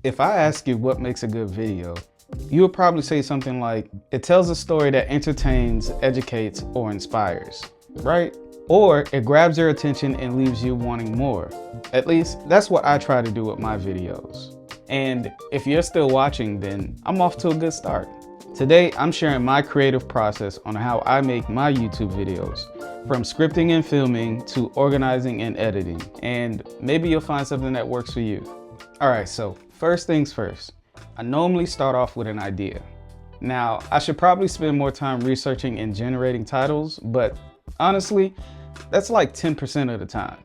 If I ask you what makes a good video, you would probably say something like, it tells a story that entertains, educates, or inspires, right? Or it grabs your attention and leaves you wanting more. At least that's what I try to do with my videos. And if you're still watching, then I'm off to a good start. Today, I'm sharing my creative process on how I make my YouTube videos, from scripting and filming to organizing and editing. And maybe you'll find something that works for you. All right, so first things first, I normally start off with an idea. Now, I should probably spend more time researching and generating titles, but honestly, that's like 10% of the time.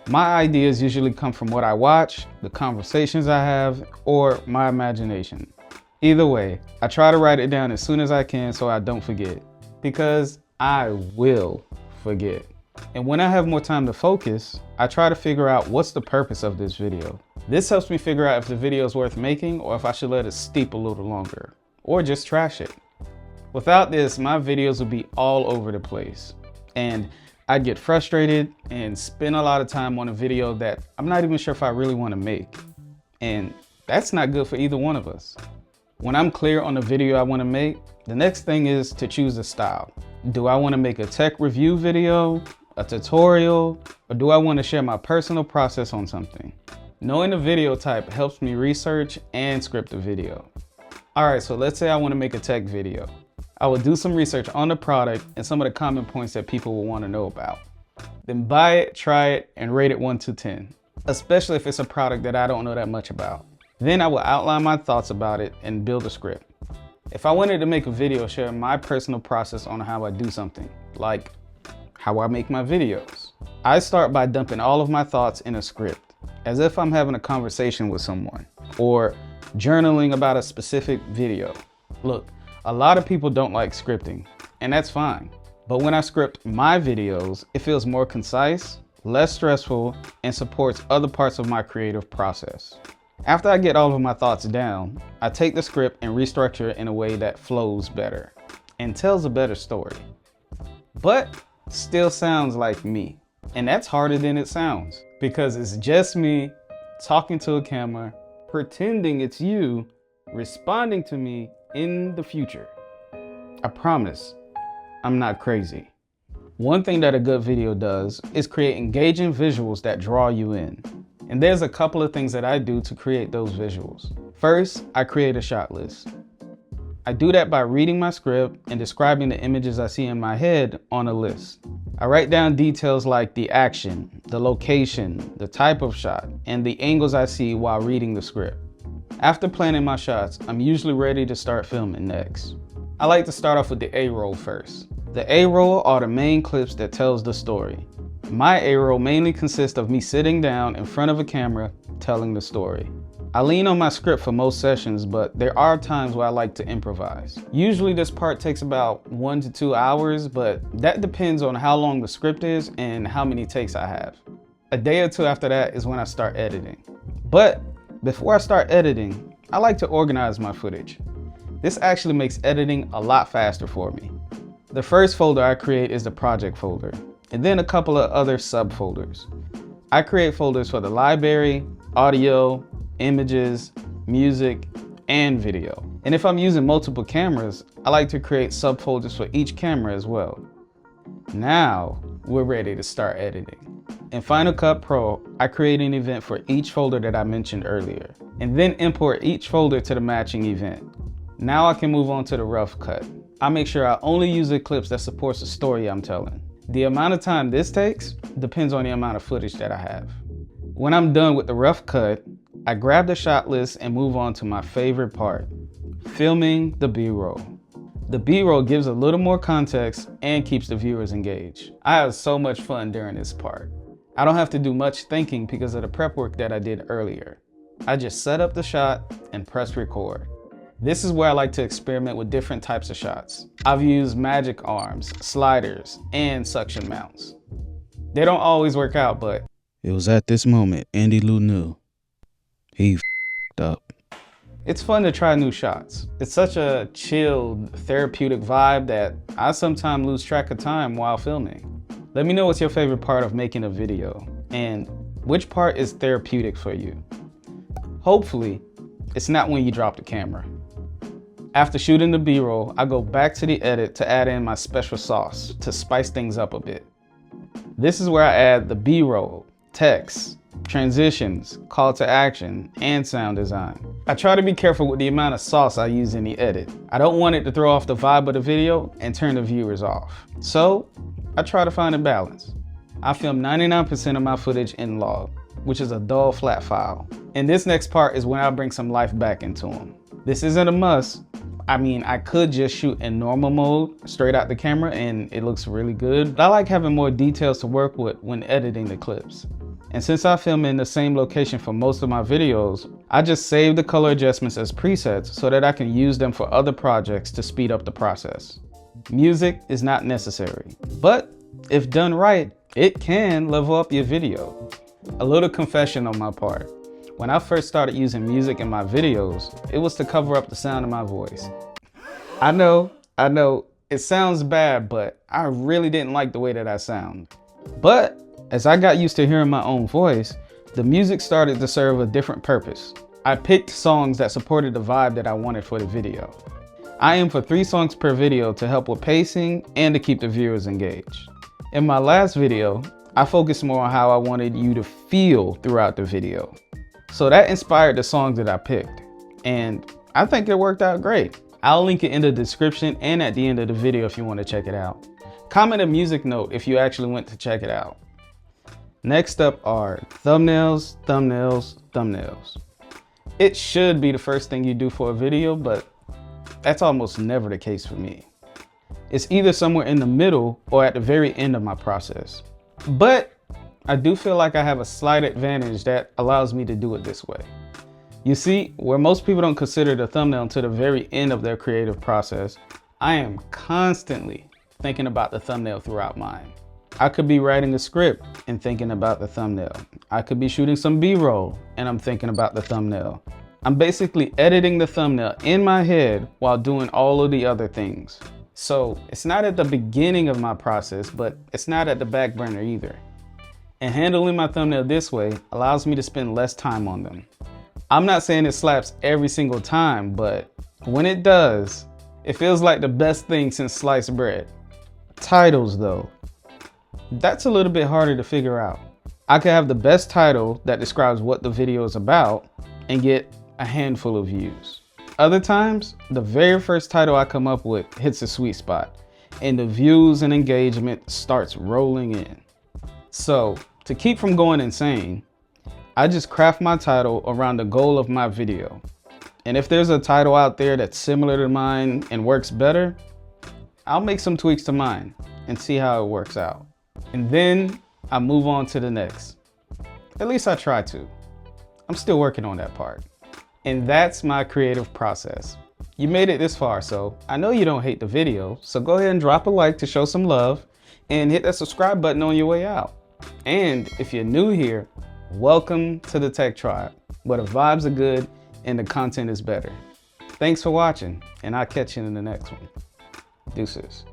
My ideas usually come from what I watch, the conversations I have, or my imagination. Either way, I try to write it down as soon as I can so I don't forget, because I will forget. And when I have more time to focus, I try to figure out what's the purpose of this video. This helps me figure out if the video is worth making or if I should let it steep a little longer, or just trash it. Without this, my videos would be all over the place, and I'd get frustrated and spend a lot of time on a video that I'm not even sure if I really want to make. And that's not good for either one of us. When I'm clear on the video I want to make, the next thing is to choose a style. Do I want to make a tech review video, a tutorial, or do I want to share my personal process on something? Knowing the video type helps me research and script the video. All right, so let's say I want to make a tech video. I will do some research on the product and some of the common points that people will want to know about. Then buy it, try it, and rate it 1 to 10, especially if it's a product that I don't know that much about. Then I will outline my thoughts about it and build a script. If I wanted to make a video sharing my personal process on how I do something, like how I make my videos, I start by dumping all of my thoughts in a script, as if I'm having a conversation with someone, or journaling about a specific video. Look, a lot of people don't like scripting, and that's fine. But when I script my videos, it feels more concise, less stressful, and supports other parts of my creative process. After I get all of my thoughts down, I take the script and restructure it in a way that flows better and tells a better story, but still sounds like me. And that's harder than it sounds, because it's just me talking to a camera, pretending it's you, responding to me in the future. I promise, I'm not crazy. One thing that a good video does is create engaging visuals that draw you in. And there's a couple of things that I do to create those visuals. First, I create a shot list. I do that by reading my script and describing the images I see in my head on a list. I write down details like the action, the location, the type of shot, and the angles I see while reading the script. After planning my shots, I'm usually ready to start filming next. I like to start off with the A-roll first. The A-roll are the main clips that tells the story. My A-roll mainly consists of me sitting down in front of a camera telling the story. I lean on my script for most sessions, but there are times where I like to improvise. Usually this part takes about 1 to 2 hours, but that depends on how long the script is and how many takes I have. A day or two after that is when I start editing. But before I start editing, I like to organize my footage. This actually makes editing a lot faster for me. The first folder I create is the project folder, and then a couple of other subfolders. I create folders for the library, audio, images, music, and video. And if I'm using multiple cameras, I like to create subfolders for each camera as well. Now we're ready to start editing. In Final Cut Pro, I create an event for each folder that I mentioned earlier, and then import each folder to the matching event. Now I can move on to the rough cut. I make sure I only use the clips that supports the story I'm telling. The amount of time this takes depends on the amount of footage that I have. When I'm done with the rough cut, I grab the shot list and move on to my favorite part, filming the B-roll. The B-roll gives a little more context and keeps the viewers engaged. I have so much fun during this part. I don't have to do much thinking because of the prep work that I did earlier. I just set up the shot and press record. This is where I like to experiment with different types of shots. I've used magic arms, sliders, and suction mounts. They don't always work out, but it was at this moment Andylou knew he f***ed up. It's fun to try new shots. It's such a chilled, therapeutic vibe that I sometimes lose track of time while filming. Let me know what's your favorite part of making a video and which part is therapeutic for you. Hopefully, It's not when you drop the camera. After shooting the B-roll, I go back to the edit to add in my special sauce to spice things up a bit. This is where I add the B-roll, text, transitions, call to action, and sound design. I try to be careful with the amount of sauce I use in the edit. I don't want it to throw off the vibe of the video and turn the viewers off. So I try to find a balance. I film 99% of my footage in log, which is a dull flat file. And this next part is when I bring some life back into them. This isn't a must. I mean, I could just shoot in normal mode straight out the camera and it looks really good, but I like having more details to work with when editing the clips. And since I film in the same location for most of my videos, I just save the color adjustments as presets so that I can use them for other projects to speed up the process. Music is not necessary, but if done right, it can level up your video. A little confession on my part. When I first started using music in my videos, it was to cover up the sound of my voice. I know, it sounds bad, but I really didn't like the way that I sound. But as I got used to hearing my own voice, the music started to serve a different purpose. I picked songs that supported the vibe that I wanted for the video. I aim for 3 songs per video to help with pacing and to keep the viewers engaged. In my last video, I focused more on how I wanted you to feel throughout the video. So that inspired the songs that I picked, and I think it worked out great. I'll link it in the description and at the end of the video if you want to check it out. Comment a music note if you actually went to check it out. Next up are thumbnails, thumbnails, thumbnails. It should be the first thing you do for a video, but that's almost never the case for me. It's either somewhere in the middle or at the very end of my process. But I do feel like I have a slight advantage that allows me to do it this way. You see, where most people don't consider the thumbnail until the very end of their creative process, I am constantly thinking about the thumbnail throughout mine. I could be writing a script and thinking about the thumbnail. I could be shooting some B-roll and I'm thinking about the thumbnail. I'm basically editing the thumbnail in my head while doing all of the other things. So it's not at the beginning of my process, but it's not at the back burner either. And handling my thumbnail this way allows me to spend less time on them. I'm not saying it slaps every single time, but when it does, it feels like the best thing since sliced bread. Titles though, that's a little bit harder to figure out. I could have the best title that describes what the video is about and get a handful of views. Other times, the very first title I come up with hits a sweet spot and the views and engagement starts rolling in. So to keep from going insane, I just craft my title around the goal of my video. And if there's a title out there that's similar to mine and works better, I'll make some tweaks to mine and see how it works out. And then I move on to the next. At least I try to. I'm still working on that part. And that's my creative process. You made it this far, so I know you don't hate the video, so go ahead and drop a like to show some love and hit that subscribe button on your way out. And if you're new here, welcome to the Tech Tribe, where the vibes are good and the content is better. Thanks for watching, and I'll catch you in the next one. Deuces.